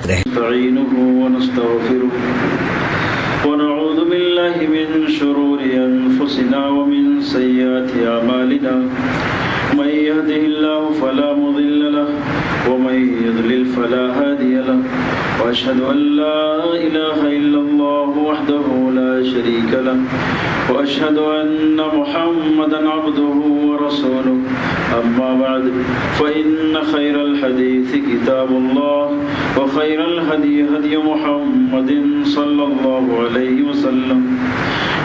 پاک رہے۔ نستعینہ ونستغفرہ ونعوذ باللہ من شرور انفسنا ومن سیئات اعمالنا من يهده الله فلا مضل له ومن يضلل فلا هادي له واشهد ان لا اله الا الله وحده لا شريك له واشهد ان محمدا عبده ورسوله اما بعد فان خير الحديث كتاب الله وخير الهدي هدي محمد صلى الله عليه وسلم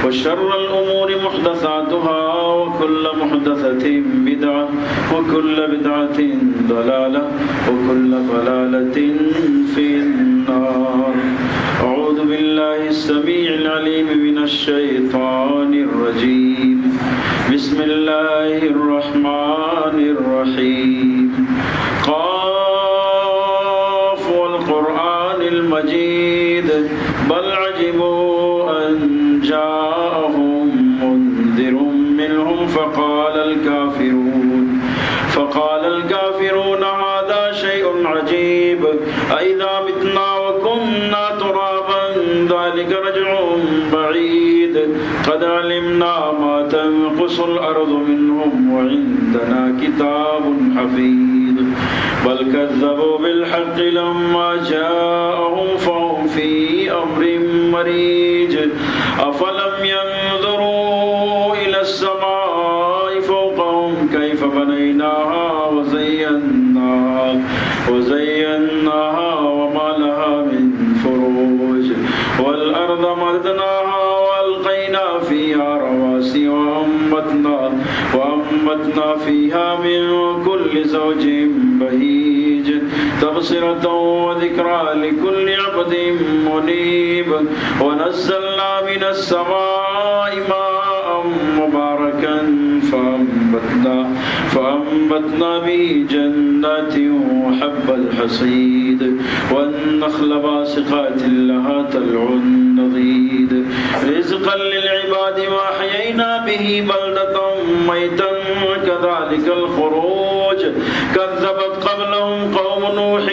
وشر الأمور محدثاتها وكل محدثة بدعة وكل بدعة ضلالة وكل ضلالة في النار. أعوذ بالله السميع العليم من الشيطان الرجيم. بسم الله الرحمن الرحيم. قاف والقرآن المجيد بل عجبوا أن جاءهم منذر منهم فقال الكافرون هذا شيء عجيب أإذا متنا وكنا ترابا ذلك رجع بعيد قد علمنا ما تنقص الأرض منهم وعندنا كتاب حفيظ بل كذبوا بالحق لما جاءهم فهم في أمر مريج أفلم ينظروا إلى السماء فوقهم كيف بنيناها وزيناها وما لها من فروج والأرض مددناها وألقينا فيها رواسي وأنبتنا فيها من كل زوج بهيج تبصرة وذكرى لكل عبد منيب ونزلنا من السماء ماء مباركا فأنبتنا به جنات وحب الحصيد والنخل باسقات لها طلع نضيد رزقا للعباد وأحيينا به بلدة ميتا كذلك الخروج كذبت قبلهم قوم نوح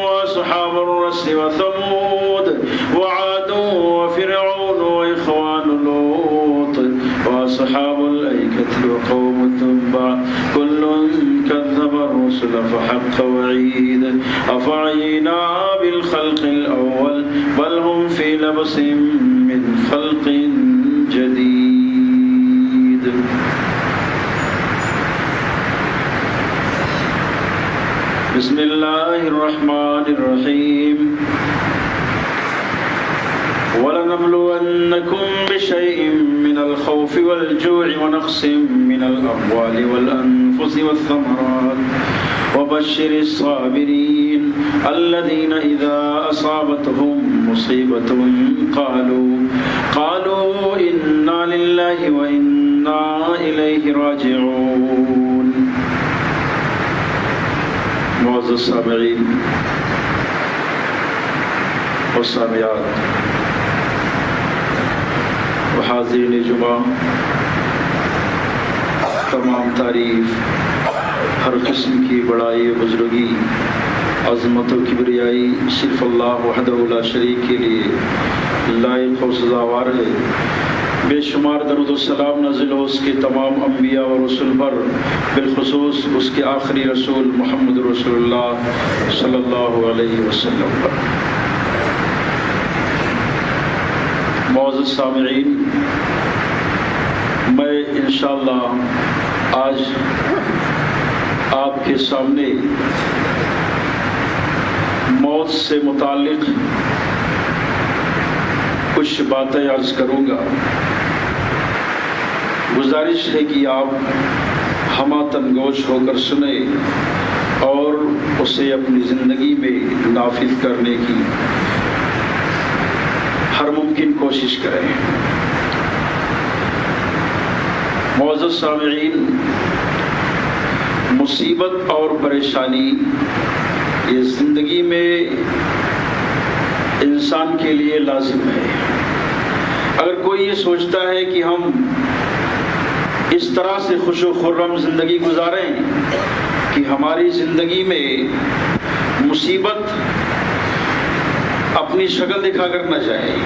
وأصحاب الرس وثمود وعاد وفرعون وإخوان لوط وأصحاب الأيكة وقوم تبع كل كذب الرسل فحق وعيد أفعينا بالخلق الأول بل هم في لبس من خلق جديد. بسم الله الرحمن الرحيم. ولنبلونكم بشيء من الخوف والجوع ونقص من الأموال والأنفس والثمرات وبشر الصابرين الذين إذا أصابتهم مصيبة قالوا إنا لله وإنا إليه راجعون. معزز سامعین و سامعات و حاضرین جمعہ، تمام تعریف ہر قسم کی بڑائی و بزرگی، عظمت و کبریائی صرف اللہ وحدہ لا شریک کے لیے لائق و سزاوار ہے. بے شمار درود و سلام نازل ہو اس کے تمام انبیاء و رسول پر، بالخصوص اس کے آخری رسول محمد رسول اللہ صلی اللہ علیہ وسلم پر. معزز سامعین، میں انشاءاللہ آج آپ کے سامنے موت سے متعلق کچھ باتیں عرض کروں گا. گزارش ہے کہ آپ ہمہ گوش ہو کر سنیں اور اسے اپنی زندگی میں نافذ کرنے کی ہر ممکن کوشش کریں. معزز سامعین، مصیبت اور پریشانی یہ زندگی میں انسان کے لیے لازم ہے. اگر کوئی یہ سوچتا ہے کہ ہم اس طرح سے خوش و خرم زندگی گزاریں کہ ہماری زندگی میں مصیبت اپنی شکل دکھا کر نہ جائے،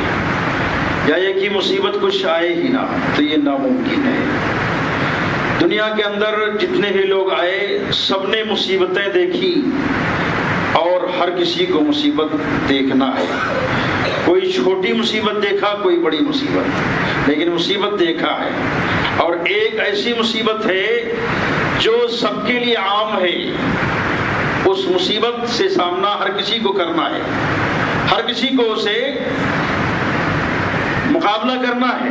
یا یہ کہ مصیبت کچھ آئے ہی نہ، تو یہ ناممکن ہے۔ دنیا کے اندر جتنے بھی لوگ آئے سب نے مصیبتیں دیکھی، اور ہر کسی کو مصیبت دیکھنا ہے۔ کوئی چھوٹی مصیبت دیکھا، کوئی بڑی مصیبت، لیکن مصیبت دیکھا ہے۔ اور ایک ایسی مصیبت ہے جو سب کے لیے عام ہے، اس مصیبت سے سامنا ہر کسی کو کرنا ہے، ہر کسی کو اسے مقابلہ کرنا ہے۔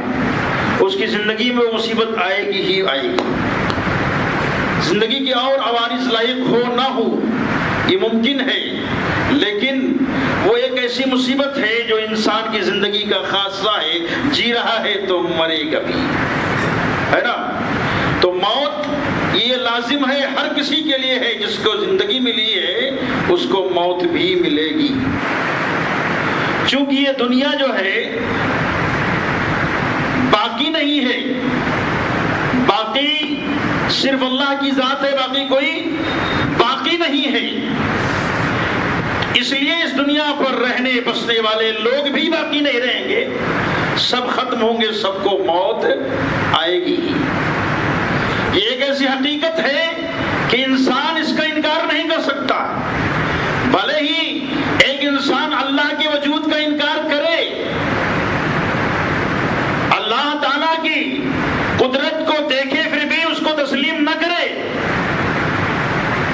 اس کی زندگی میں وہ مصیبت آئے گی ہی آئے گی۔ زندگی کے اور عوارض لائق ہو نہ ہو یہ ممکن ہے، لیکن وہ ایک ایسی مصیبت ہے جو انسان کی زندگی کا خاصہ ہے۔ جی رہا ہے تو مرے گا بھی، ہے نا؟ تو موت یہ لازم ہے، ہر کسی کے لیے ہے۔ جس کو زندگی ملی ہے اس کو موت بھی ملے گی، چونکہ یہ دنیا جو ہے باقی نہیں ہے، باقی صرف اللہ کی ذات ہے، باقی کوئی باقی نہیں ہے۔ اس لیے اس دنیا پر رہنے بسنے والے لوگ بھی باقی نہیں رہیں گے، سب ختم ہوں گے، سب کو موت آئے گی۔ یہ ایک ایسی حقیقت ہے کہ انسان اس کا انکار نہیں کر سکتا۔ بھلے ہی ایک انسان اللہ کے وجود کا انکار کرے، اللہ تعالیٰ کی قدرت کو دیکھے پھر بھی اس کو تسلیم نہ کرے،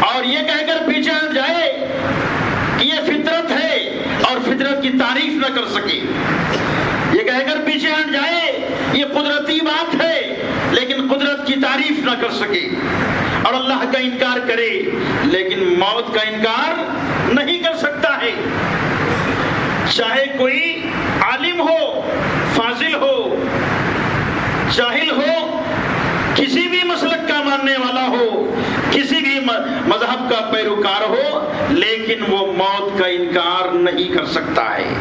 اور یہ کہہ کر پیچھے ہٹ جائے کہ یہ فطرت ہے اور فطرت کی تعریف نہ کر سکے، یہ کہہ کر پیچھے ہٹ جائے یہ قدرتی بات ہے لیکن قدرت کی تعریف نہ کر سکے، اور اللہ کا انکار کرے لیکن موت کا انکار نہیں کر سکتا ہے۔ چاہے کوئی عالم ہو، فاضل ہو، جاہل ہو، کسی بھی مسلک کا ماننے والا ہو، کسی بھی مذہب کا پیروکار ہو، لیکن وہ موت کا انکار نہیں کر سکتا ہے۔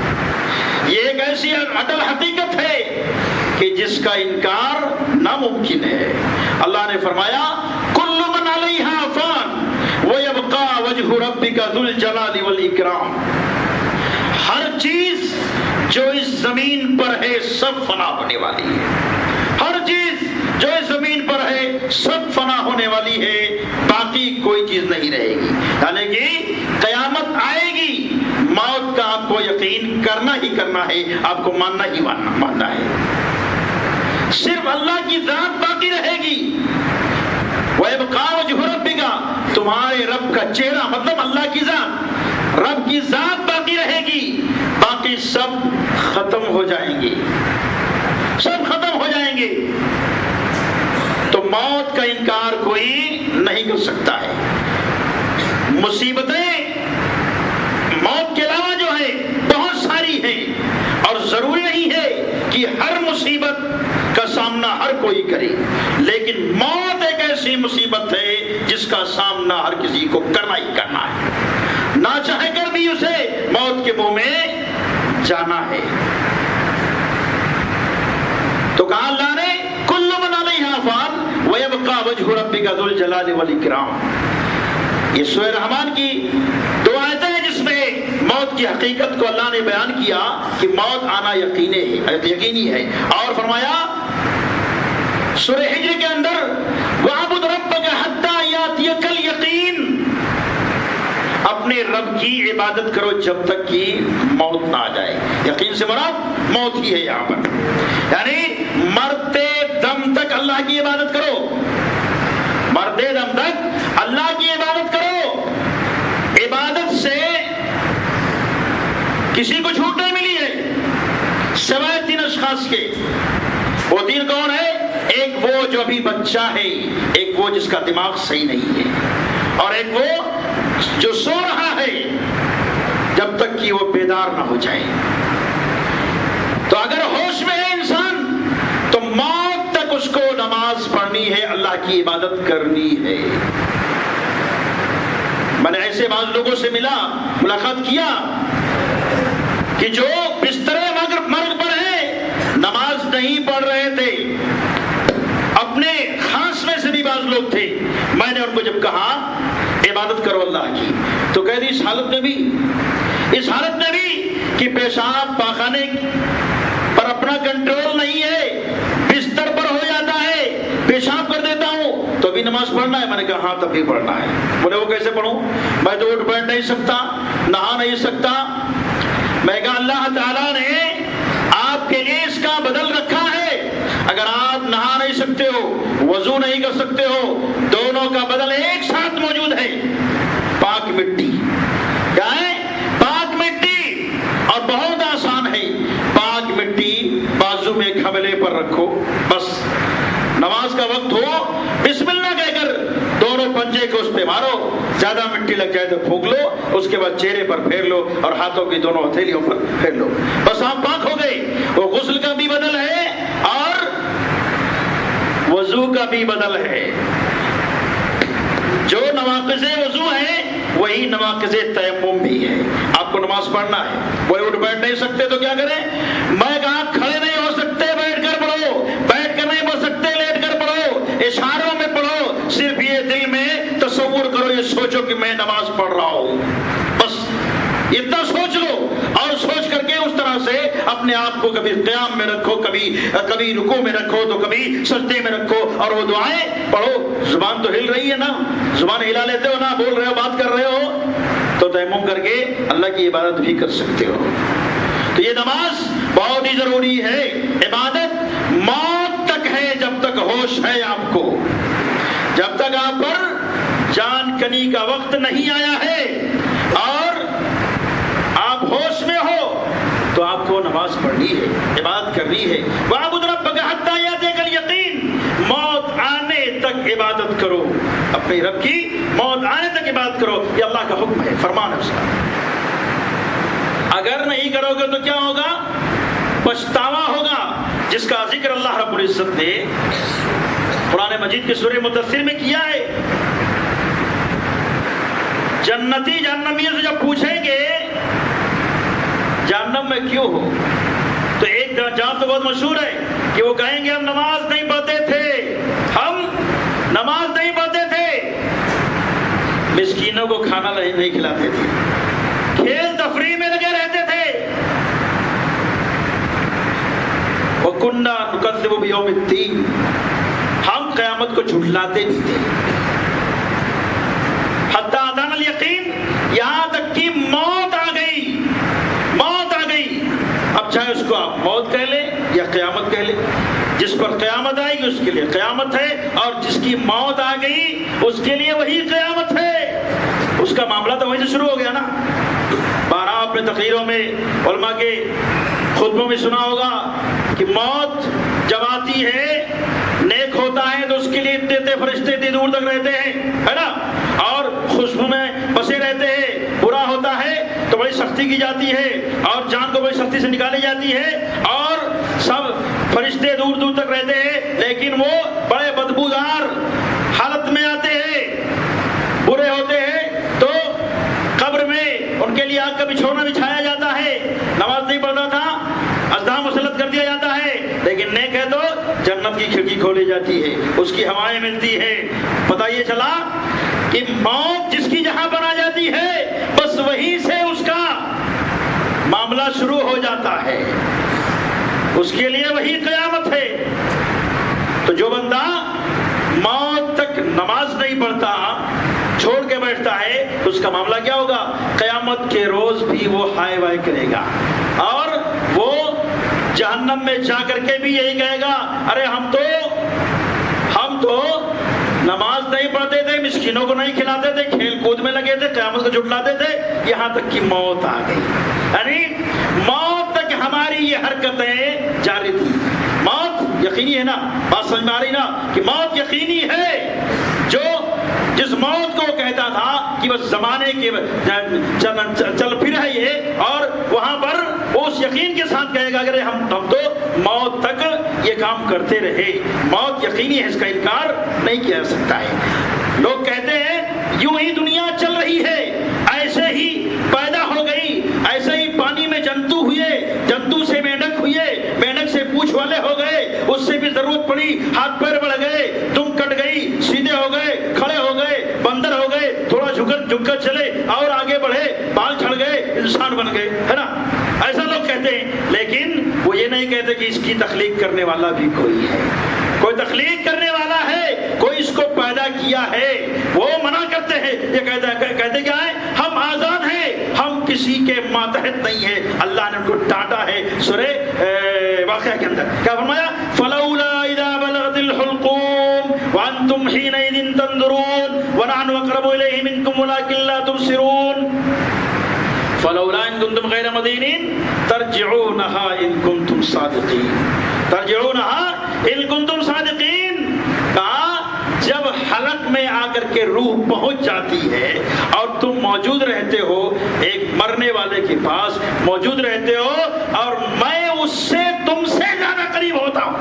یہ ایک ایسی اٹل حقیقت ہے کہ جس کا انکار ناممکن ہے۔ اللہ نے فرمایا کل من علیہا فان ویبقى وجہ ربک ذو الجلال والاکرام، ہر چیز جو اس زمین پر ہے سب فنا ہونے والی ہے، ہر چیز جو اس زمین پر ہے سب فنا ہونے والی ہے، باقی کوئی چیز نہیں رہے گی۔ یعنی کہ قیامت آئے گی، موت کا آپ کو یقین کرنا ہی کرنا ہے، آپ کو ماننا ہی ماننا ہے۔ صرف اللہ کی ذات باقی رہے گی۔ وَيَبْقَى وَجْهُ رَبِّكَ، تمہارے رب کا چہرہ مطلب اللہ کی ذات، رب کی ذات باقی رہے گی، باقی سب ختم ہو جائیں گے، سب ختم ہو جائیں گے۔ تو موت کا انکار کوئی نہیں کر سکتا ہے۔ مصیبتیں موت کے علاوہ جو ہے بہت ساری ہیں، اور ضروری نہیں ہے کہ ہر مصیبت کا سامنا ہر کوئی کرے، لیکن موت ایک ایسی مصیبت ہے جس کا سامنا ہر کسی کو کرنا ہی کرنا ہے، نہ چاہے کر بھی اسے موت کے منہ میں جانا ہے۔ تو کہا اللہ نے کل من علیہا فان ویبقى وجہ ربک ذو الجلال والاکرام۔ یہ سورہ رحمان کی دو آیتیں ہیں جس میں موت کی حقیقت کو اللہ نے بیان کیا کہ موت آنا یقینی ہے، اور فرمایا سورہ ہجر کے اندر وَاعْبُدْ رَبَّكَ حَتَّى يَأْتِيَكَ الْيَقِينُ، اپنے رب کی عبادت کرو جب تک کہ موت نہ آ جائے۔ یقین سے مراد موت ہی ہے یہاں پر، یعنی مرتے دم تک اللہ کی عبادت کرو، مرتے دم تک اللہ کی عبادت کرو۔ عبادت سے کسی کو چھوٹ نہیں ملی ہے سوائے تین اشخاص کے۔ وہ تین کون ہے؟ ایک وہ جو ابھی بچہ ہے، ایک وہ جس کا دماغ صحیح نہیں ہے، اور ایک وہ جو سو رہا ہے جب تک کہ وہ بیدار نہ ہو جائے۔ تو اگر ہوش میں ہے انسان تو موت تک اس کو نماز پڑھنی ہے، اللہ کی عبادت کرنی ہے۔ میں نے ایسے بعض لوگوں سے ملاقات کیا کہ جو بستر مرگ پر ہیں، نماز نہیں پڑھ رہے تھے، اپنے خاص میں سے بھی بعض لوگ تھے۔ میں نے ان کو جب کہا عبادت کرو اللہ کی، تو کہہ دی اس حالت میں بھی اس حالت میں بھی کہ پیشاب پاخانے پر اپنا کنٹرول نہیں ہے، بستر پر ہو جاتا ہے، پیشاب کر دیتا ہوں تو بھی نماز پڑھنا ہے؟ میں نے کہا ہاں تب بھی پڑھنا ہے۔ بولے وہ کیسے پڑھوں؟ میں تو اٹھ بیٹھ نہیں سکتا، نہا نہیں سکتا۔ میں کہا اللہ تعالیٰ نے آپ کے لیے اس کا بدل رکھا ہے۔ اگر آپ نہا نہیں سکتے ہو، وضو نہیں کر سکتے ہو، دونوں کا بدل ایک ساتھ موجود ہے، پاک مٹی۔ کیا ہے؟ پاک مٹی، اور بہت آسان ہے۔ پاک مٹی بازو میں ایک حوالے پر رکھو، بس نماز کا وقت ہو بسم اللہ کہہ کر دونوں پنجے کو اس پہ مارو، زیادہ مٹی لگ جائے تو پھونک لو، اس کے بعد چہرے پر پھیر لو اور ہاتھوں کی دونوں ہتھیلیوں پر پھیر لو، بس آپ پاک ہو گئے۔ وہ غسل کا بھی بدل ہے اور وضو کا بھی بدل ہے۔ جو نواقض وضو ہے وہی نواقض تیمم بھی ہے۔ آپ کو نماز پڑھنا ہے، وہ اٹھ بیٹھ نہیں سکتے تو کیا کریں؟ میں کہا کھڑے نہیں ہو سکتے بیٹھ کر پڑھو، بیٹھ کر نہیں پڑھ سکتے لیٹ کر پڑھو، اشاروں میں پڑھو، صرف یہ دل میں تصور کرو، یہ سوچو کہ میں نماز پڑھ رہا ہوں، بس اتنا سوچ لو، اور سوچ کر کے اس طرح سے اپنے آپ کو کبھی قیام میں رکھو، کبھی رکوع میں رکھو تو کبھی سجدے میں رکھو، اور وہ دعائیں پڑھو۔ زبان تو ہل رہی ہے نا، زبان ہلا لیتے ہو نا، بول رہے ہو، بات کر رہے ہو، تو تیمم کر کے اللہ کی عبادت بھی کر سکتے ہو۔ تو یہ نماز بہت ہی ضروری ہے۔ عبادت موت تک ہے، جب تک ہوش ہے آپ کو، جب تک آپ پر جان کنی کا وقت نہیں آیا ہے اور آپ ہوش میں ہو تو آپ کو نماز پڑھنی ہے، عبادت کرنی ہے۔ وَاعْبُدْ رَبَّكَ حَتَّىٰ يَأْتِيَكَ الْيَقِينُ، موت آنے تک عبادت کرو، اپنے رب کی موت آنے تک عبادت کرو، یہ اللہ کا حکم ہے، فرمان ہے اس کا۔ اگر نہیں کرو گے تو کیا ہوگا؟ پچھتاوا ہوگا، جس کا ذکر اللہ رب العزت نے قرآن مجید کے سورہ مدثر میں کیا ہے۔ جنتی جہنمیوں سے جب پوچھیں گے جہنم میں کیوں ہو، تو ایک جہاں تو بہت مشہور ہے کہ وہ کہیں گے ہم نماز نہیں پڑھتے تھے، ہم نماز نہیں پڑھتے تھے، مسکینوں کو کھانا نہیں کھلاتے تھے، کھیل تفریح میں لگے رہتے تھے، وَكُنَّا نُكَذِّبُ بِيَوْمِ الدِّينِ، ہم قیامت کو جھٹلاتے بھی تھے، حتی اتانا الیقین، یہاں تک کہ موت آ گئی، موت آ گئی۔ اب چاہے اس کو آپ موت کہہ لیں یا قیامت کہہ لیں، جس پر قیامت آئے گی اس کے لیے قیامت ہے، اور جس کی موت آ گئی اس کے لیے وہی قیامت ہے۔ اس کا معاملہ تو وہیں سے شروع ہو گیا نا۔ بارہ اپنے تقریروں میں علماء کے خطبوں میں سنا ہوگا کہ موت جب آتی ہے، نیک ہوتا ہے تو اس کے لیے اتنے فرشتے اتنی دور تک رہتے ہیں، ہے نا، اور خوشبو میں بسے رہتے ہیں، برا ہوتا ہے تو بڑی سختی کی جاتی ہے اور جان کو بڑی سختی سے نکالی جاتی ہے، اور سب فرشتے دور دور تک رہتے ہیں، لیکن وہ بڑے بدبودار حالت میں آتے ہیں، برے ہوتے ہیں، تو قبر میں ان کے لیے آگ کا بچھونا بچھایا جاتا ہے، نماز نہیں پڑھتا تھا، ازدحام مسلط کر دیا جاتا ہے، لیکن نیک ہے تو جنت کی کھڑکی کھولی جاتی ہے، اس کی ہوائیں ملتی ہے۔ پتہ یہ چلا کہ موت جس کی جہاں پر آ جاتی ہے بس وہیں سے اس کا معاملہ شروع ہو جاتا ہے، اس کے لیے وہی قیامت ہے۔ تو جو بندہ موت تک نماز نہیں پڑھتا، چھوڑ کے بیٹھتا ہے، تو اس کا معاملہ کیا ہوگا؟ قیامت کے روز بھی وہ ہائے وائے کرے گا، اور وہ جہنم میں جا کر کے بھی یہی کہے گا، ارے ہم تو نماز نہیں پڑھتے تھے، مسکینوں کو نہیں کھلاتے تھے، کھیل کود میں لگے تھے، قیامت کو جھٹلاتے تھے، یہاں تک کہ موت آ گئی، یعنی موت تک ہماری یہ حرکتیں جاری تھی۔ موت یقینی ہے نا، بات سمجھ میں آ رہی نا کہ موت یقینی ہے۔ جس موت کو وہ کہتا تھا کہ بس زمانے کے چل پھر ہے یہ، اور وہاں پر وہ اس یقین کے ساتھ کہے گا کہ ہم تو موت تک یہ کام کرتے رہے۔ موت یقینی ہے، اس کا انکار نہیں کیا جا سکتا ہے۔ لوگ کہتے ہیں یوں ہی دنیا چل رہی ہے، ایسے ہی پیدا ہو گئی، ایسے ہی پانی میں جنتو ہوئے، جنتو سے مینڈک ہوئے، مینڈک سے پوچھ والے ہو گئے، اس سے بھی ضرورت پڑی، ہاتھ پیر بڑھ گئے، تم کٹ گئی، سیدھے ہو گئے، کھڑے ہو گئے، بندر ہو گئے، تھوڑا جھک کر چلے اور آگے بڑھے، بال جھڑ گئے، انسان بن گئے، ہے نا، ایسا لوگ کہتے ہیں، لیکن وہ یہ نہیں کہتے کہ اس کی تخلیق کرنے والا بھی کوئی ہے، کوئی تخلیق کرنے والا ہے، کوئی اس کو پیدا کیا ہے۔ وہ منع کرتے ہیں، یہ کہتے کیا ہے؟ ہم آزاد ہیں، ہم کسی کے ماتحت نہیں ہیں۔ اللہ نے ان کو ڈانٹا ہے سورہ واقعہ کے اندر، کیا فرمایا؟ فلولا اذا بلغت الحلقوم وانتم حينئذ تنظرون ونحن اقرب اليه منكم ولكن لا تبصرون فلولا ان كنتم غير مدينين ترجعونها ان كنتم صادقين ترجعونها ان كنتم صادقين۔ کہا جب حلق میں آ کر کے روح پہنچ جاتی ہے اور تم موجود رہتے ہو، ایک مرنے والے کے پاس موجود رہتے ہو، اور میں اس سے تم سے زیادہ قریب ہوتا ہوں،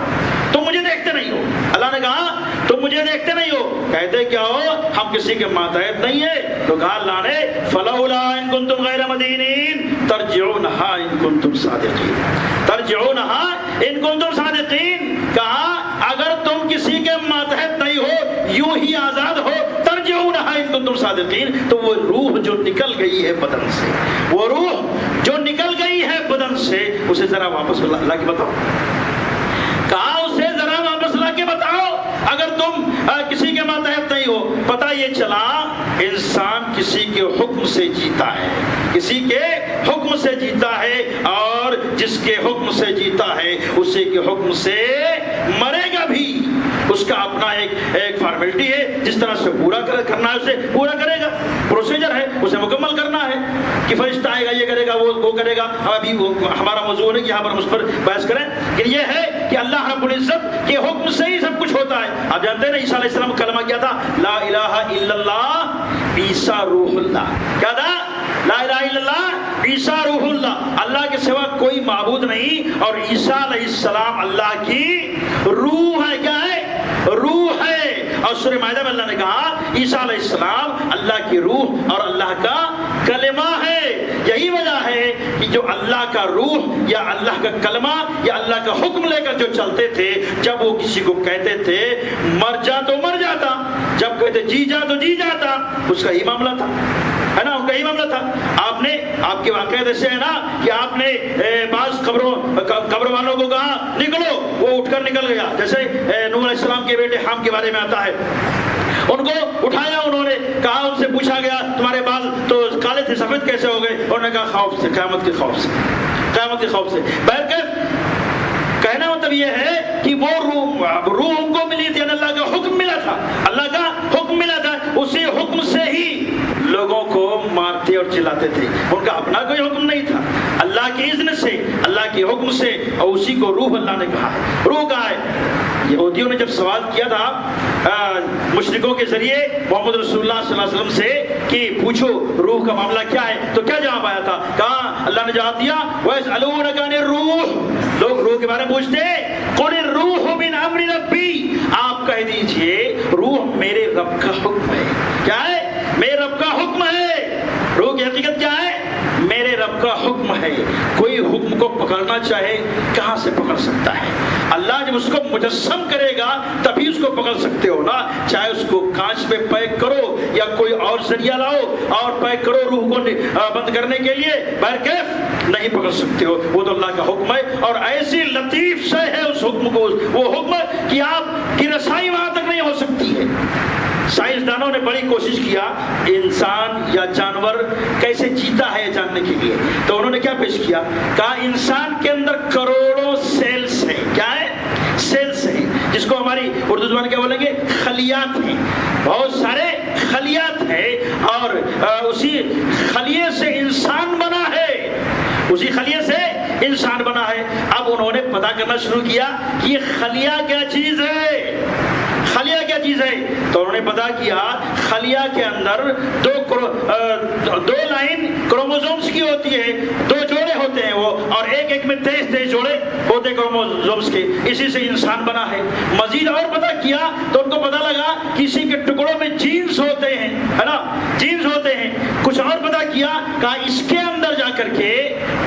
تم مجھے دیکھتے نہیں ہو۔ اللہ نے کہا تم مجھے دیکھتے نہیں ہو، کہتے کیا ہو؟ ہم کسی کے ماتحت نہیں ہے۔ تو کہا اللہ نے فلولا ان کنتم غیر مدینین ترجعونها ان کنتم صادقین ترجعونها ان کنتم صادقین۔ کہا اگر تم کسی کے ماتحت نہیں ہو، یوں ہی آزاد ہو، ترجعونها ان کنتم صادقین، تو وہ روح جو نکل گئی ہے بدن سے، وہ روح جو نکل گئی ہے بدن سے، اسے ذرا واپس لا کے بتاؤ۔ کہا اسے ذرا واپس لا کے بتاؤ، اگر تم کسی کے ماتحت نہیں ہو۔ پتہ یہ چلا انسان کسی کے حکم سے جیتا ہے، کسی کے حکم سے جیتا ہے، اور جس کے حکم سے جیتا ہے اسی کے حکم سے مرے گا بھی۔ اس کا اپنا ایک فارمیلٹی ہے، جس طرح سے پورا کرنا ہے اسے پورا کرے گا، پروسیجر ہے اسے مکمل کرنا ہے کہ فرشتہ آئے گا، یہ کرے گا، وہ کرے گا۔ ابھی ہمارا موضوع ہے کہ یہاں پر ہم اس پر بحث کریں، کہ یہ ہے کہ اللہ رب العزت کے حکم سے ہی سب کچھ ہوتا ہے۔ آپ جانتے ہیں نا عیسیٰ علیہ السلام کا کلمہ کیا تھا؟ لا الہ الا اللہ عیسیٰ روح اللہ۔ کیا تھا؟ لا الہ الا اللہ عیسیٰ روح اللہ، اللہ کے سوا کوئی معبود نہیں، اور عیسیٰ علیہ السلام اللہ کی روح ہے۔ کیا ہے؟ روح ہے۔ اور سورہ مائدہ میں اللہ نے کہا عیسیٰ علیہ السلام اللہ کی روح اور اللہ کا کلمہ ہے۔ یہی وجہ ہے کہ جو اللہ کا روح یا اللہ کا کلمہ یا اللہ کا حکم لے کر جو چلتے تھے، جب وہ کسی کو کہتے تھے مر جا تو مر جاتا، جب کہتے جی جا تو جی جاتا، اس کا ہی معاملہ تھا، ہے نا، ان کا ہی معاملہ تھا۔ آپ کے واقعات ایسے ہیں نا کہ آپ نے بعض قبر والوں کو کہا نکلو، وہ اٹھ کر نکل گیا، جیسے نوح علیہ السلام کے بیٹے حام کے بارے میں آتا ہے، ان کو اٹھایا، انہوں نے کہا، ان سے پوچھا گیا تمہارے بال تو کالے تھے سفید کیسے ہو گئے؟ انہوں نے کہا خوف سے، قیامت کے خوف سے، قیامت کے خوف سے۔ بہرکیف کہنا مطلب یہ ہے کہ وہ روح ان کو ملی تھی، اللہ کا حکم ملا تھا، اللہ کا حکم ملا تھا، اسی حکم سے ہی لوگوں کو مارتے اور چلاتے تھے، ان کا اپنا کوئی حکم نہیں تھا، اللہ کی اذن سے، اللہ کے حکم سے، اور اسی کو روح اللہ نے کہا ہے۔ روح کہا ہے۔ یہودیوں نے جب سوال کیا تھا مشرکوں کے ذریعے محمد رسول اللہ صلی اللہ علیہ وسلم سے کہ پوچھو روح کا معاملہ کیا ہے، تو کیا جواب آیا تھا؟ کہا اللہ نے جواب دیا وَيَسْأَلُونَكَ عَنِ الرُّوحِ، لوگ روح کے بارے میں پوچھتے، قُلِ الرُّوحُ مِنْ أَمْرِ رَبِّي، آپ کہہ دیجئے روح میرے رب کا حکم ہے۔ کیا ہے؟ میرے رب کا حکم ہے۔ روح کی حقیقت کیا ہے؟ میرے رب کا حکم ہے۔ کوئی حکم کو پکڑنا چاہے کہاں سے پکڑ سکتا ہے؟ اللہ جب اس کو مجسم کرے گا تبھی اس کو پکڑ سکتے ہو نا، چاہے اس کو کانچ میں پیک کرو یا کوئی اور ذریعہ لاؤ اور پیک کرو روح کو بند کرنے کے لیے، بہرکیف نہیں پکڑ سکتے ہو، وہ تو اللہ کا حکم ہے۔ اور ایسی لطیف سے ہے اس حکم کو، وہ حکم کہ آپ کی رسائی وہاں تک نہیں ہو سکتی ہے۔ سائنسدانوں نے بڑی کوشش کیا انسان یا جانور کیسے جیتا ہے جاننے کے لیے، تو انہوں نے کیا پیش کیا؟ کہا انسان کے اندر کروڑوں سیلز ہیں۔ کیا ہے؟ سیلز ہیں، جس کو ہماری اردو زبان کیا بولیں گے؟ خلیات ہیں، بہت سارے خلیات ہیں، اور اسی خلیے سے انسان بنا ہے، اسی خلیے سے انسان بنا ہے۔ اب انہوں نے پتا کرنا شروع کیا کہ یہ خلیہ کیا چیز ہے، خلیہ کیا چیز ہے، تو انہوں نے پتا کیا خلیہ کے اندر دو لائن کروموزومز کی ہوتی ہے، دو جوڑے ہوتے ہیں وہ، اور ایک میں 23 جوڑے ہوتے ہیں کروموزومز کے، اسی سے انسان بنا ہے۔ مزید اور پتا کیا تو ان کو پتا لگا کسی کے ٹکڑوں میں جینز ہوتے ہیں، ہے نا، جینز ہوتے ہیں۔ کچھ اور پتا کیا، کہا اس کے اندر جا کر کے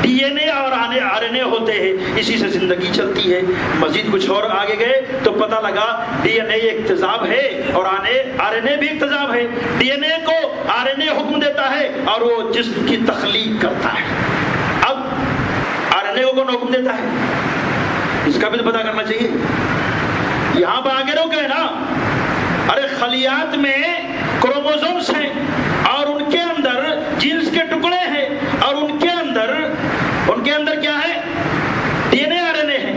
ڈی این اے اور آر این اے ہوتے ہیں، اسی سے زندگی چلتی ہے۔ مزید کچھ اور آگے گئے تو پتا لگا ڈی این اے ایک تیزاب ہے اور آر این اے بھی ایک تیزاب ہے۔ ڈی این اے کو آر این اے حکم دیتا ہے اور وہ جسم کی تخلیق کرتا ہے. اب RNA کو کون حکم دیتا ہے؟ اس کا بھی تو پتا کرنا چاہیے. یہاں پہ آگے روکے نا. ارے خلیات میں کروموزومس ہیں اور ان کے اندر جینس کے ٹکڑے ہیں اور ان کے اندر کیا ہے؟ ڈی این اے RNA ہے.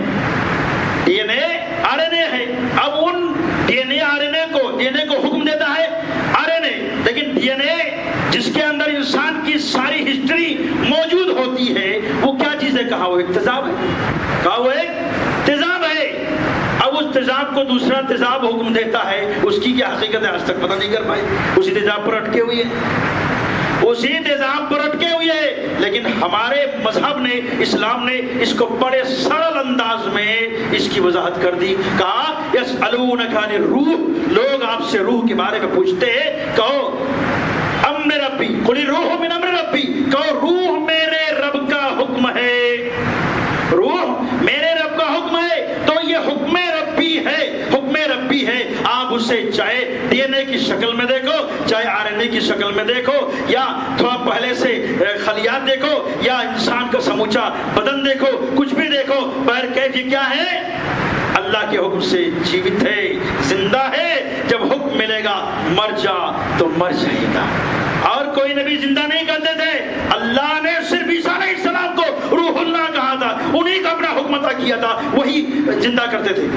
ڈی این اے RNA ہے. اب ان ڈی این اے کو حکم دیتا ہے RNA. لیکن ڈی این اے جس کے اندر انسان کی ساری ہسٹری موجود ہوتی ہے وہ کیا چیز ہے؟ کہا وہ ایک تیزاب ہے. کہا وہ ایک تیزاب ہے. اب اس تیزاب کو دوسرا تیزاب حکم دیتا ہے. اس کی کیا حقیقت ہے آج تک پتہ نہیں کر پائے. اسی تیزاب پر اٹکے ہوئے ہیں. لیکن ہمارے مذہب نے، اسلام نے اس کو بڑے سرل انداز میں اس کی وضاحت کر دی. کہا یسألونک عن الروح، لوگ آپ سے روح کے بارے میں پوچھتے ہیں. کہو امر ربی قل الروح من امر ربی، کہو روح میرے رب کا حکم ہے. روح میرے رب کا حکم ہے. تو یہ حکم ربی ہے. آپ اسے چاہے ڈی این اے کی شکل میں دیکھو، چاہے RNA کی شکل میں دیکھو، یا تھوڑا پہلے سے خلیات دیکھو، یا انسان کا سموچا بدن دیکھو، کچھ بھی دیکھو، بہر کیف یہ کیا ہے؟ اللہ کے حکم سے جیوت ہے، زندہ ہے. جب حکم ملے گا مر جا تو مر جائے گا. اور کوئی نبی زندہ نہیں کرتے تھے. اللہ نے صرف عیسیٰ علیہ السلام کو روح اللہ کہا تھا. انہیں کا اپنا حکم عطا کیا تھا. وہی زندہ کرتے تھے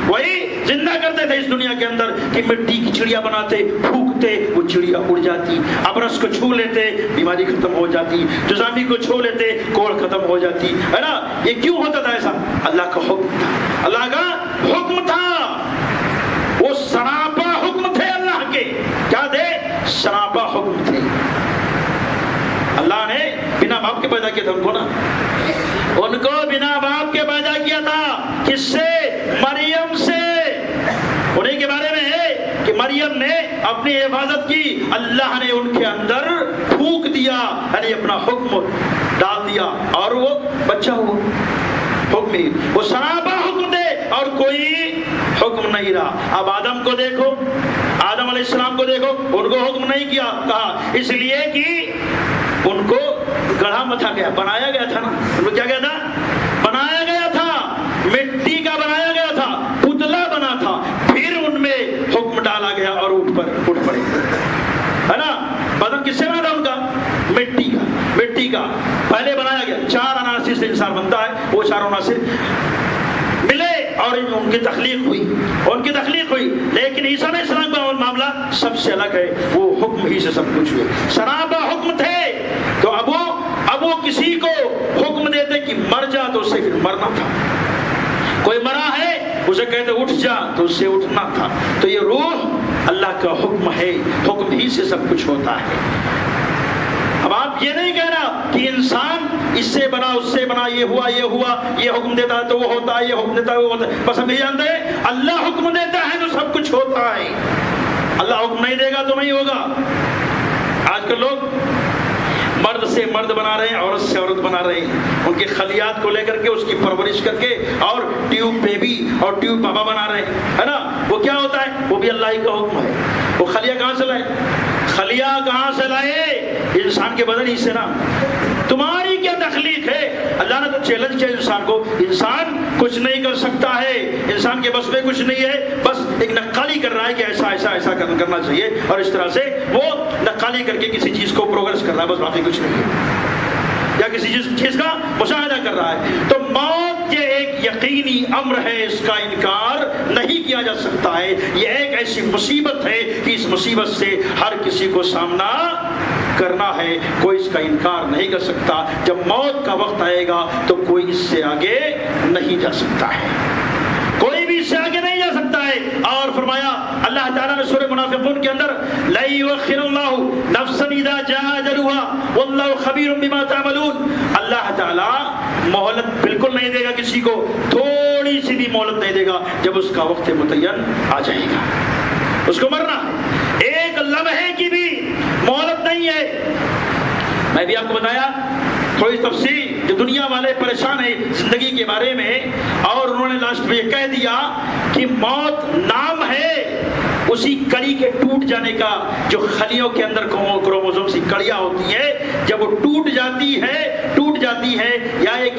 اس دنیا کے اندر. کہ مٹی کی چڑیا بناتے، پھونکتے، وہ چڑیا اڑ جاتی. ابرص کو چھو لیتے، بیماری ختم ہو جاتی. جذامی کو چھو لیتے، کوڑ ختم ہو جاتی ہے نا. یہ کیوں ہوتا تھا ایسا؟ اللہ کا حکم تھا. اللہ کا حکم تھا. وہ سراپا حکم تھے اللہ کے. کیا تھے؟ سراپا حکم تھے. اللہ نے بنا باپ کے پیدا کیا تھا ان کو بنا باپ کے پیدا کیا تھا. کس سے؟ مریم سے. انہیں کے بارے میں ہے کہ مریم نے اپنی حفاظت کی. اللہ نے ان کے اندر پھونک دیا، یعنی اپنا حکم ڈال دیا اور وہ بچہ ہوا. حکم ہی وہ سراپا حکم دے اور کوئی حکم نہیں رہا. اب آدم کو دیکھو، آدم علیہ السلام کو دیکھو، ان کو حکم نہیں کیا. کہا اس لیے کہ ان کو گڑھا متھا گیا، بنایا گیا تھا نا. ان کو کیا گیا تھا؟ بنایا گیا تھا. مٹی کا بنایا گیا تھا، پتلا بنا تھا. پھر ان میں حکم ڈالا گیا اور اٹھ پڑے ہے نا. بدن کس سے بنا تھا ان کا؟ مٹی کا پہلے بنایا گیا. 4 عناصر سے انسان بنتا ہے. وہ 4 عناصر ملے اور ان کی تخلیق ہوئی. لیکن عیسیٰ علیہ السلام کا معاملہ سب سے الگ ہے. وہ حکم ہی سے سب کچھ ہوئے. سراپا حکم تھے. تو اب وہ کسی کو حکم دیتے کہ مر جا تو اسے پھر مرنا تھا. کوئی مرا ہے اسے کہتے اٹھ جا تو اسے اٹھنا تھا. تو یہ روح اللہ کا حکم ہے. حکم ہی سے سب کچھ ہوتا ہے. اب آپ یہ نہیں کہنا کہ انسان اس سے بنا اس سے بنا، یہ ہوا یہ حکم دیتا ہے تو وہ ہوتا ہے، یہ حکم دیتا ہے وہ ہوتا ہے. بس ہم یہ جانتے ہیں اللہ حکم دیتا ہے تو سب کچھ ہوتا ہے. اللہ حکم نہیں دے گا تو نہیں ہوگا. آج کل لوگ مرد سے مرد بنا رہے ہیں، عورت سے عورت بنا رہے ہیں. ان کے خلیات کو لے کر کے اس کی پرورش کر کے اور ٹیوب بیبی اور ٹیوب بابا بنا رہے ہیں ہے نا. وہ کیا ہوتا ہے؟ وہ بھی اللہ ہی کا حکم ہے. وہ خلیہ کہاں سے لائے؟ انسان کے بدن ہی سے نا. تمہاری کیا تخلیق ہے؟ اللہ نے تو چیلنج کیا انسان کو. انسان کچھ نہیں کر سکتا ہے، انسان کے بس میں کچھ نہیں ہے. بس ایک نقالی کر رہا ہے کہ ایسا کرنا چاہیے اور اس طرح سے وہ نقالی کر کے کسی چیز کو پروگرس کر رہا ہے. بس باقی کچھ نہیں ہے، یا کسی چیز کا مشاہدہ کر رہا ہے. تو موت یہ ایک یقینی امر ہے، اس کا انکار نہیں کیا جا سکتا ہے. یہ ایک ایسی مصیبت ہے کہ اس مصیبت سے ہر کسی کو سامنا کرنا ہے. کوئی اس کا انکار نہیں کر سکتا. جب موت کا وقت آئے گا تو کوئی اس سے آگے نہیں جا سکتا ہے. کوئی بھی اس سے آگے نہیں جا سکتا ہے. اور فرمایا اللہ تعالیٰ نے سورہ منافقون کے اندر لا یؤخر اللہ نفسا اذا جاء اجلها واللہ خبیر بما تعملون. اللہ تعالیٰ مہلت بالکل نہیں دے گا کسی کو، تھوڑی سی بھی مہلت نہیں دے گا. جب اس کا وقت متعین آ جائے گا اس کو مرنا ہے. ایک لمحے کی بھی مہلت نہیں ہے. میں بھی آپ کو بتایا تھوڑی تفصیل. جو دنیا والے پریشان ہیں زندگی کے بارے میں، اور انہوں نے لاسٹ میں یہ کہہ دیا کہ موت نام ہے اسی کڑی کے ٹوٹ جانے کا. جو خلیوں کے اندر کروموزوم سی کڑیاں ہوتی ہیں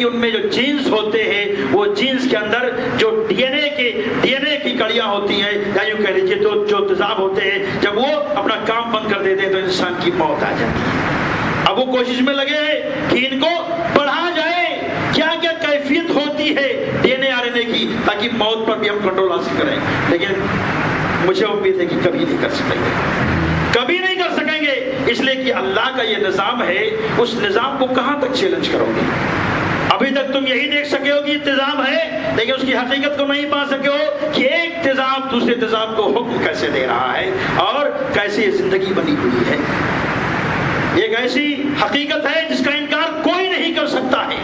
ان میں جو جینز ہوتے ہیں وہ جینز کے اندر جو ڈی این اے کی کڑیاں ہوتی ہیں یا یوں کہہ لیجیے تو جو تیزاب ہوتے ہیں جب وہ اپنا کام بند کر دیتے ہیں تو انسان کی موت آ جاتی ہے۔ اب وہ کوشش میں لگے ہیں کہ ان کو پڑھا جائے کیا کیا کیفیت ہوتی ہے D N A R N A کی، تاکہ موت پر بھی ہم کنٹرول حاصل کریں، لیکن مجھے امید ہے کہ کبھی نہیں کر سکیں گے، کبھی نہیں کر سکیں گے، اس لیے کہ اللہ کا یہ نظام ہے، اس نظام کو کہاں تک چیلنج کرو گے؟ ابھی تک تم یہی دیکھ سکے ہو کہ انتظام ہے، لیکن اس کی حقیقت کو نہیں پا سکے ہو کہ ایک تیزاب دوسرے تیزاب کو حکم کیسے دے رہا ہے اور کیسے یہ زندگی بنی ہوئی ہے۔ ایک ایسی حقیقت ہے جس کا انکار کوئی نہیں کر سکتا ہے۔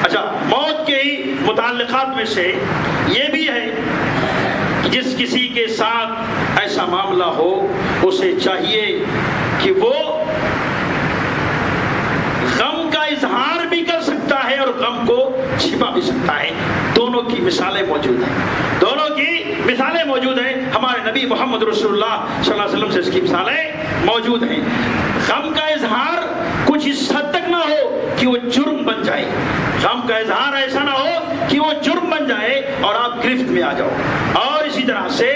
اچھا، موت کے ہی متعلقات میں سے یہ بھی ہے کہ جس کسی کے ساتھ ایسا معاملہ ہو اسے چاہیے کہ وہ غم کا اظہار بھی کر سکتا ہے اور غم کو چھپا بھی سکتا ہے۔ دونوں کی مثالیں موجود ہیں، دونوں کی مثالیں موجود ہیں۔ ہمارے نبی محمد رسول اللہ صلی اللہ علیہ وسلم سے اس کی مثالیں موجود ہیں۔ غم کا اظہار کچھ اس حد تک نہ ہو کہ وہ جرم بن جائے، غم کا اظہار ایسا نہ ہو کہ وہ جرم بن جائے اور آپ گرفت میں آ جاؤ، اور اسی طرح سے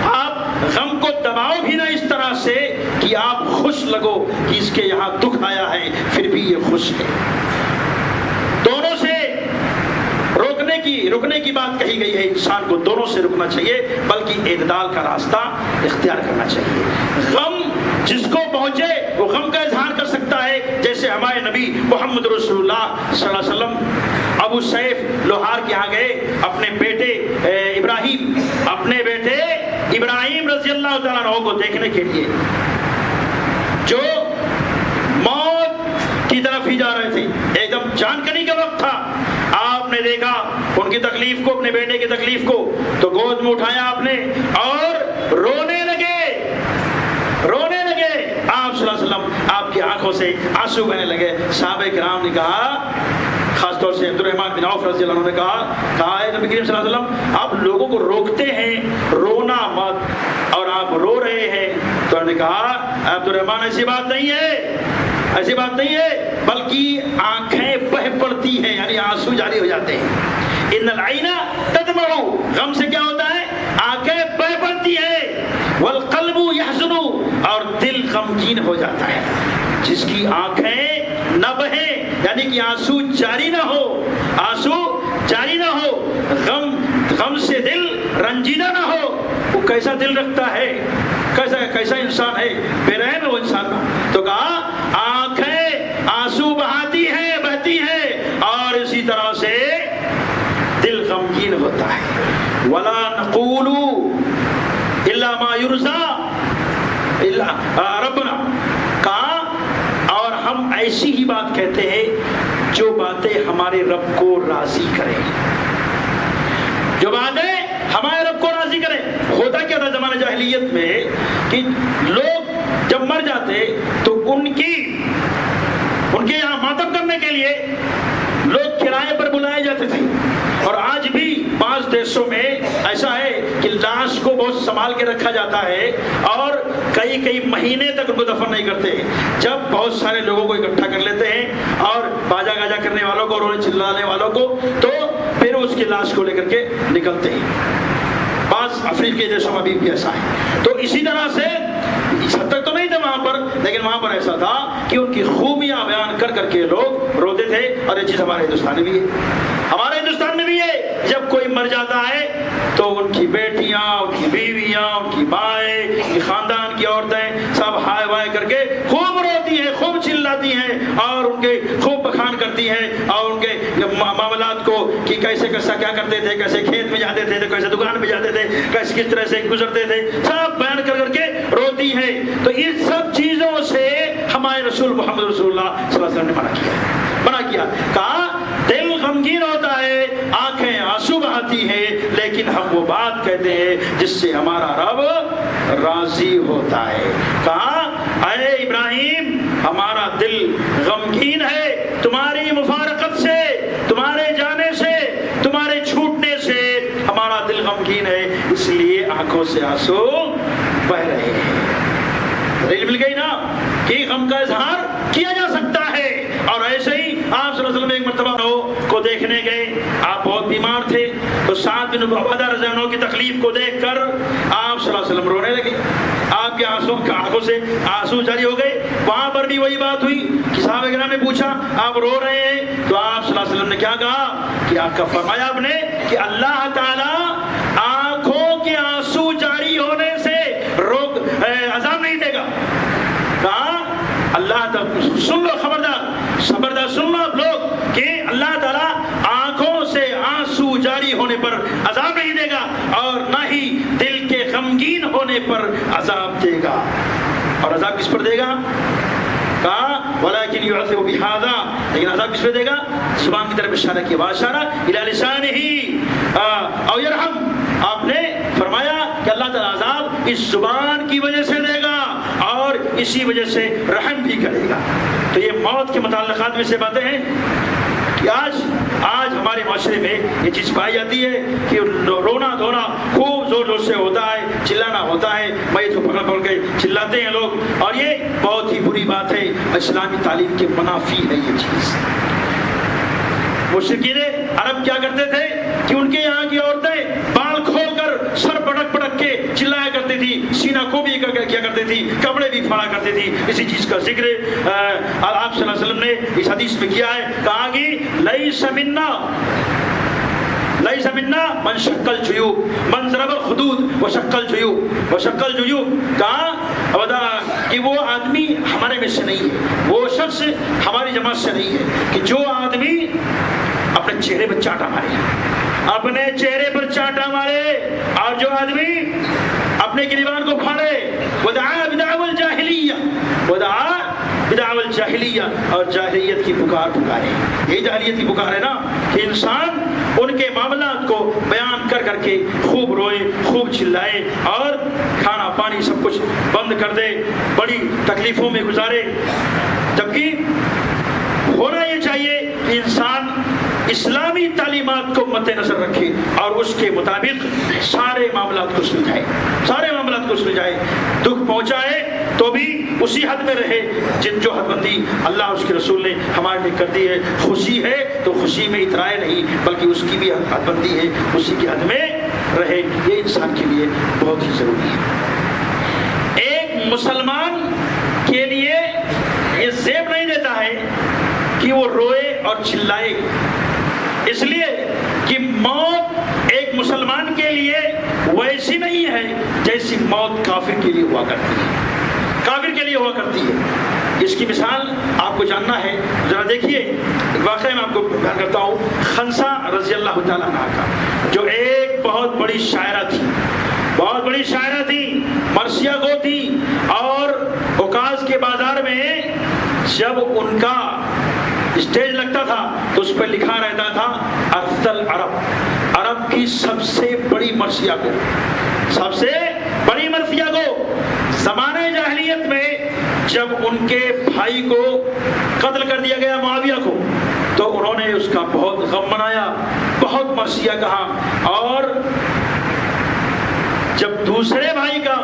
آپ غم کو دباؤ بھی نہ اس طرح سے کہ آپ خوش لگو کہ اس کے یہاں دکھ آیا ہے پھر بھی یہ خوش ہے۔ دونوں سے رکنے کی بات کہی گئی ہے، انسان کو دونوں سے رکنا چاہیے، بلکہ اعتدال کا راستہ اختیار کرنا چاہیے۔ غم جس کو پہنچے وہ غم کا اظہار کر سکتا ہے، جیسے ہمارے نبی محمد رسول اللہ صلی اللہ علیہ وسلم ابو سیف لوہار کے یہاں گئے اپنے بیٹے ابراہیم رضی اللہ تعالیٰ عنہ کو دیکھنے کے لیے، جو موت کی طرف ہی جا رہے تھے، ایک دم جان کنی کا وقت تھا۔ آپ نے دیکھا ان کی تکلیف کو، اپنے بیٹے کی تکلیف کو، تو گود میں اٹھایا آپ نے اور رونے لگے۔ آپ صلی اللہ علیہ وسلم آپ کی آنکھوں سے آنسو بہنے لگے۔ صحابہ کرام نے کہا، خاص طور سے عبد الرحمن بن عوف رضی اللہ عنہ نے کہا اے نبی کریم صلی اللہ علیہ وسلم، آپ لوگوں کو روکتے ہیں رونا مت اور آپ رو رہے ہیں۔ تو انہوں نے کہا عبد الرحمن ایسی بات نہیں ہے، بلکہ آنکھیں بہ پڑتی ہیں، یعنی آنسو جاری ہو جاتے ہیں۔ ان العین تدمع، غم سے کیا ہوتا ہے؟ آنکھیں بہ پڑتی ہیں۔ والقلب یحزن، اور دل غمگین ہو جاتا ہے۔ جس کی آنکھیں نہ بہیں، یعنی کہ آنسو جاری نہ ہو، غم سے دل رنجیدہ نہ ہو، وہ کیسا دل رکھتا ہے، کیسا انسان ہے، بے رحم ہے وہ انسان۔ تو کہا آنکھیں آنسو بہتی ہیں اور اسی طرح سے دل غمگین ہوتا ہے۔ ولا نقول الا ما يرضى الا ربنا، کہا اور ہم ایسی ہی بات کہتے ہیں جو باتیں ہمارے رب کو راضی کریں، جو باتیں ہمارے رب کو راضی کریں۔ ہوتا کیا تھا زمانہ جاہلیت میں کہ لوگ جب مر جاتے تو ان کے یہاں ماتم کرنے کے لیے لوگ کرائے پر بلائے جاتے تھے، اور آج بھی بعض دیشوں میں ایسا ہے کہ لاش کو بہت سنبھال کے رکھا جاتا ہے اور کئی مہینے تک ان کو دفن نہیں کرتے۔ جب بہت سارے لوگوں کو اکٹھا کر لیتے ہیں اور باجا گاجا کرنے والوں کو اور چلانے والوں کو، تو پھر اس کی لاش کو لے کر کے نکلتے ہیں۔ بعض افریقی دیشوں میں بھی ایسا ہے۔ تو اسی طرح سے اس حد تک تو نہیں تھا وہاں پر، لیکن وہاں پر ایسا تھا کہ ان کی خوبیاں بیان کر کر کے لوگ روتے تھے، اور یہ چیز ہمارے ہندوستان میں بھی ہے۔ جب کوئی مر جاتا ہے تو ان کی بیٹیاں، ان کی بیویاں، ان کی مائیں، ان کی خاندان کی عورتیں سب ہائے وائے کر کے خوب روتی ہیں، خوب چلاتی ہیں اور ان کے خوب بخان کرتی ہیں، اور ان کے معاملات کو کہ کیسے کیا کرتے تھے، کیسے کھیت میں جاتے تھے، کیسے دکان میں جاتے تھے، کس طرح سے گزرتے تھے، سب بیان کر کر کے روتی ہیں۔ تو ان سب چیزوں سے ہمارے رسول محمد رسول اللہ صلی اللہ علیہ وسلم نے منع کیا، کہا دل غمگین ہوتا ہے، آنکھیں آنسو بہاتی ہیں، لیکن ہم وہ بات کہتے ہیں جس سے ہمارا رب راضی ہوتا ہے۔ کہا اے ابراہیم، ہمارا دل غمگین ہے تمہاری مفارقت سے، تمہارے جانے سے، تمہارے چھوٹنے سے ہمارا دل غمگین ہے، اس لیے آنکھوں سے آنسو بہ رہے ہیں۔ دلیل مل گئی نا کہ غم کا اظہار کیا جا سکتا ہے، اور ایسے ہی آپ صلی اللہ علیہ وسلم ایک مرتبہ کو دیکھنے گئے، آپ بہت بیمار تھے، تو سعد بن عبادہ رضی اللہ عنہ کی تکلیف کو دیکھ کر آپ صلی اللہ علیہ وسلم رونے لگے، آپ کے آنکھوں سے آنسو جاری ہو گئے۔ وہاں پر بھی وہی بات ہوئی کہ صحابہ کرام نے پوچھا آپ رو رہے ہیں، تو آپ صلی اللہ علیہ وسلم نے کیا کہا کہ آپ کا فرمایا آپ نے کہ اللہ تعالیٰ آنکھوں کے آنسو جاری ہونے سے عذاب نہیں دے گا۔ کہا اللہ تعالیٰ، سن لو، خبردار سن لو آپ لوگ کہ اللہ تعالیٰ آنکھوں سے آنسو جاری ہونے پر عذاب نہیں دے گا اور نہ ہی دل کے غمگین ہونے پر عذاب دے گا۔ اور عذاب کس پر دے گا؟ کہا ولیکن یعذب بہذا، لیکن عذاب کس پہ دے گا؟ زبان کی طرف اشارہ کیا، واشارہ الی لسانہ او یرحم، آپ نے فرمایا کہ اللہ تعالیٰ عذاب اس زبان کی وجہ سے دے گا اور اسی وجہ سے رحم بھی کرے گا۔ تو یہ موت کے متعلقات میں سے باتیں ہیں کہ آج ہمارے معاشرے میں یہ چیز پائی جاتی ہے کہ رونا دھونا خوب زور زور سے ہوتا ہے، چلانا ہوتا ہے، میت کو پکڑ پکڑ کے چلاتے ہیں لوگ، اور یہ بہت ہی بری بات ہے، اسلامی تعلیم کے منافی ہے یہ چیز۔ مشرکین عرب کیا کرتے تھے کہ ان کے یہاں کی عورتیں بال کھول کر سر پٹک پٹک کے چلایا کرتی تھی، سینہ کو بھی کیا کرتی تھی، کپڑے بھی پھاڑا کرتی تھی۔ اسی چیز کا ذکر آپ صلی اللہ علیہ وسلم نے اس حدیث میں کیا ہے، کہا کہ لیس منا من شق الجیوب من ضرب الخدود وشق الجیوب، کہا کہ وہ آدمی ہمارے میں سے نہیں ہے، وہ شخص ہماری جماعت سے نہیں ہے کہ جو آدمی اپنے چہرے پر چاٹا مارے اور جو آدمی اپنے گریبان کو پھاڑے، ودعا بدعوى الجاہلیہ، اور جاہلیت کی پکار پکارے۔ یہ جاہلیت کی پکار ہے نا کہ انسان ان کے معاملات کو بیان کر کر کے خوب روئے، خوب چلائے اور کھانا پانی سب کچھ بند کر دے، بڑی تکلیفوں میں گزارے۔ جبکہ ہونا یہ چاہیے کہ انسان اسلامی تعلیمات کو مد نظر رکھے اور اس کے مطابق سارے معاملات کو سلجھائے، دکھ پہنچائے تو بھی اسی حد میں رہے جو حد بندی اللہ اس کے رسول نے ہمارے لیے کر دی ہے۔ خوشی ہے تو خوشی میں اترائے نہیں، بلکہ اس کی بھی حد بندی ہے، اسی کی حد میں رہے، یہ انسان کے لیے بہت ہی ضروری ہے۔ ایک مسلمان کے لیے یہ زیب نہیں دیتا ہے کہ وہ روئے اور چلائے، اس لیے کہ موت ایک مسلمان کے لیے ویسی نہیں ہے جیسی موت کافر کے لیے ہوا کرتی ہے۔ اس کی مثال آپ کو جاننا ہے، ذرا دیکھیے، واقعہ میں آپ کو بیان کرتا ہوں خنسا رضی اللہ تعالیٰ عنہ کا، جو ایک بہت بڑی شاعرہ تھی، مرثیہ گو تھی، اور اوکاز کے بازار میں جب ان کا اسٹیج لگتا تھا تو اس پہ لکھا رہتا تھا افضل عرب کی سب سے بڑی مرثیہ گو۔ زمانہ جاہلیت میں جب ان کے بھائی کو قتل کر دیا گیا معاویہ کو، تو انہوں نے اس کا بہت غم منایا، بہت مرثیہ کہا، اور جب دوسرے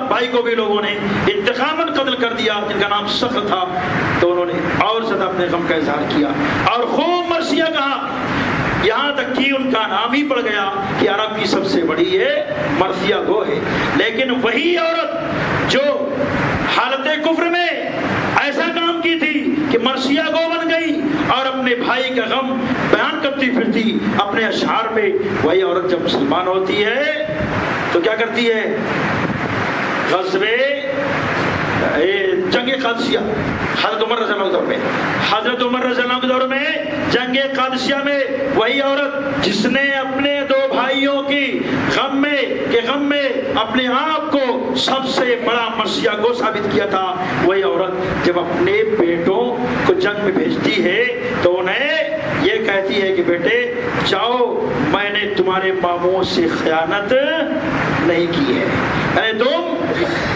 بھائی کو بھی لوگوں نے انتقاماً قتل کر دیا جن کا نام سخت تھا، تو انہوں نے اور زیادہ اپنے غم کا اظہار کیا اور خوب مرثیہ کہا، یہاں تک کہ ان کا نام ہی پڑ گیا کہ عرب کی سب سے بڑی یہ مرثیہ گو ہے۔ لیکن وہی عورت جو حالت کفر میں ایسا کام کی تھی کہ مرثیہ گو بن گئی اور اپنے بھائی کا غم بیان کرتی پھرتی اپنے اشعار میں، وہی عورت جب مسلمان ہوتی ہے تو کیا کرتی ہے؟ غزوے جنگ قادسیہ، حضرت عمر رضی اللہ کے دور میں جنگ قادسیہ میں وہی عورت جس نے اپنے دو بھائیوں کی غم میں اپنے آپ کو سب سے بڑا مرثیہ گو ثابت کیا تھا، وہی عورت جب اپنے بیٹوں کو جنگ میں بھیجتی ہے تو انہیں یہ کہتی ہے کہ بیٹے جاؤ، میں نے تمہارے ماموں سے خیانت نہیں کی ہے، یعنی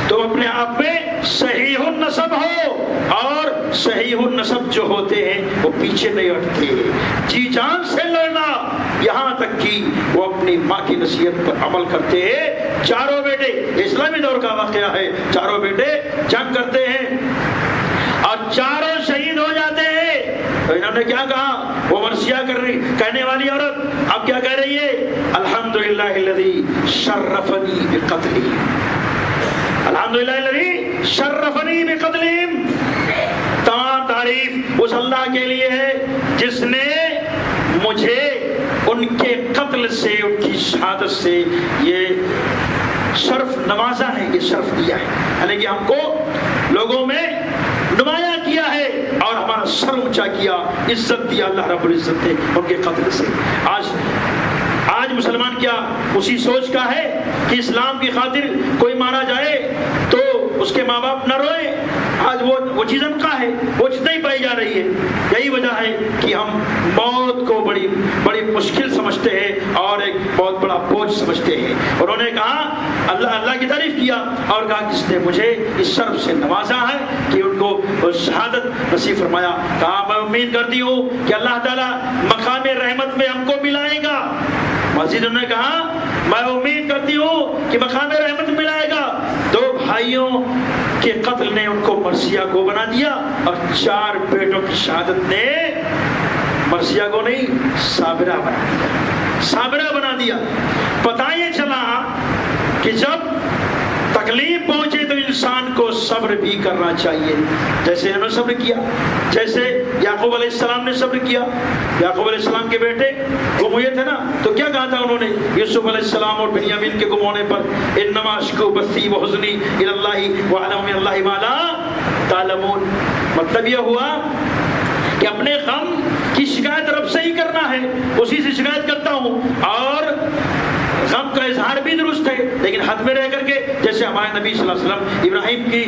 تم اپنے آپ میں صحیح النسب ہو، اور صحیح النسب جو ہوتے ہیں وہ پیچھے نہیں ہٹتے، جی جان سے لڑنا، یہاں تک کہ وہ اپنی ماں کی نصیحت پر عمل کرتے ہیں۔ چاروں بیٹے، اسلامی دور کا واقعہ ہے، چاروں بیٹے جنگ کرتے ہیں اور چاروں شہید ہو جاتے ہیں، تو نے کیا کہا؟ وہ مرثیہ کہنے والی عورت اب کیا کہہ رہی ہے؟ الحمدللہ الذی شرفنی بقتلہم، الحمدللہ الذی شرفنی بقتلہم، تمام تعریف اس اللہ کے لیے ہے جس نے مجھے ان کے قتل سے، ان کی شہادت سے یہ شرف نوازا ہے، یہ شرف دیا ہے، یعنی کہ ہم کو لوگوں میں نمایاں کیا ہے اور ہمارا سر اونچا کیا، عزت دیا اللہ رب العزت نے ان کے قتل سے۔ آج مسلمان کیا اسی سوچ کا ہے کہ اسلام کی خاطر کوئی مارا جائے تو اس کے ماں باپ نہ روئے؟ آج وہ چیز کا ہے، وہ چیز نہیں پائی جا رہی ہے۔ یہی وجہ ہے کہ ہم موت کو بڑی بڑی مشکل سمجھتے ہیں اور ایک بہت بڑا بوجھ سمجھتے ہیں۔ انہوں نے کہا اللہ کی تعریف کیا اور کہا جس نے مجھے اس شرف سے نوازا ہے کہ ان کو شہادت نصیب فرمایا۔ کہا میں امید کرتی ہوں کہ اللہ تعالیٰ مقام رحمت میں ہم کو ملائے گا۔ مزید انہوں نے کہا میں امید کرتی ہوں کہ مقام رحمت ملائے گا۔ دو بھائیوں کے قتل نے ان کو مرثیہ کو بنا دیا اور 4 بیٹوں کی شہادت نے مرثیہ کو نہیں صابرہ بنا دیا، صابرہ بنا دیا۔ پتہ یہ چلا کہ جب تکلیف پہنچے تو انسان کو صبر بھی کرنا چاہیے، جیسے انہوں نے صبر کیا، جیسے یعقوب علیہ السلام نے صبر کیا۔ یعقوب علیہ السلام کے بیٹے گم ہوئے تھے نا، تو کیا کہا تھا انہوں نے یوسف علیہ السلام اور بنیامین کے گم ہونے پر؟ انما اشکو بثی وحزنی الی اللہ واعلم من اللہ ما لا تعلمون۔ مطلب یہ ہوا کہ اپنے غم کی شکایت رب سے ہی کرنا ہے، اسی سے شکایت کرتا ہوں، اور غم کا اظہار بھی درست ہے لیکن حد میں رہ کر کے، جیسے ہمارے نبی صلی اللہ علیہ وسلم ابراہیم کی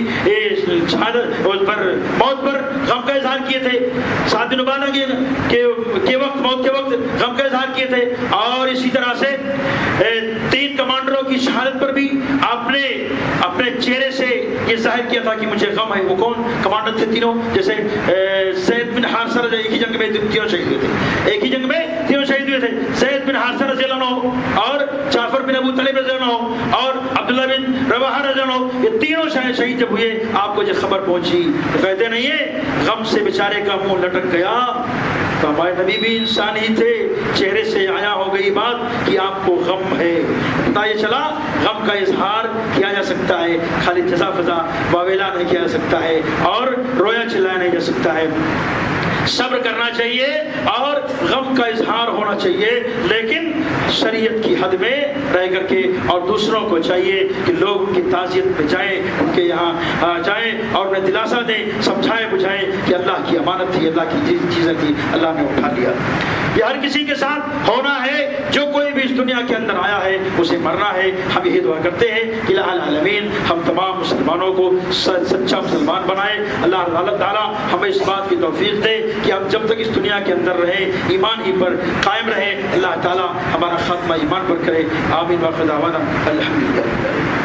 شہادت پر موت پر غم کا اظہار کیے تھے، سعد بن عبادہ کے وقت موت کے وقت غم کا اظہار کیے تھے، اور اسی طرح سے 3 کمانڈروں کی شہادت پر بھی آپ نے اپنے چہرے سے یہ ظاہر کیا تھا کہ مجھے غم ہے۔ وہ کون کمانڈر تھے تینوں؟ جیسے زید بن حارثہ ایک ہی جنگ میں تینوں شہید ہوئے تھے، ایک ہی جنگ میں تینوں شہید ہوئے تھے، زید بن حارثہ رضی اللہ عنہ اور جعفر بن ابو طالب رضی اللہ عنہ اور عبداللہ بن رواحہ رضی اللہ عنہ، یہ تینوں شہید جب ہوئے آپ کو جب خبر پہنچی تو کہتے نہیں ہے غم سے بیچارے کا منہ لٹک گیا۔ تو ہمارے نبی بھی انسان ہی تھے، چہرے سے آیا ہو گئی بات کہ آپ کو غم ہے۔ پتہ یہ چلا غم کا اظہار کیا جا سکتا ہے، خالی جزا فضا واویلا نہیں کیا جا سکتا ہے اور رویا چلایا نہیں جا سکتا ہے۔ صبر کرنا چاہیے اور غم کا اظہار ہونا چاہیے، لیکن شریعت کی حد میں رہ کر کے، اور دوسروں کو چاہیے کہ لوگ ان کی تعزیت میں جائیں، ان کے یہاں جائیں اور انہیں دلاسا دیں، سمجھائیں بجھائیں کہ اللہ کی امانت تھی، اللہ کی چیزیں تھی، اللہ نے اٹھا لیا۔ یہ ہر کسی کے ساتھ ہونا ہے، جو کوئی بھی اس دنیا کے اندر آیا ہے اسے مرنا ہے۔ ہم یہی دعا کرتے ہیں کہ الہ العالمین ہم تمام مسلمانوں کو سچا مسلمان بنائے۔ اللہ تعالیٰ ہمیں اس بات کی توفیق دے کہ ہم جب تک اس دنیا کے اندر رہیں ایمان ہی پر قائم رہیں۔ اللہ تعالیٰ ہمارا خاتمہ ایمان پر کرے۔ آمین۔ واخر دعوانا الحمدللہ۔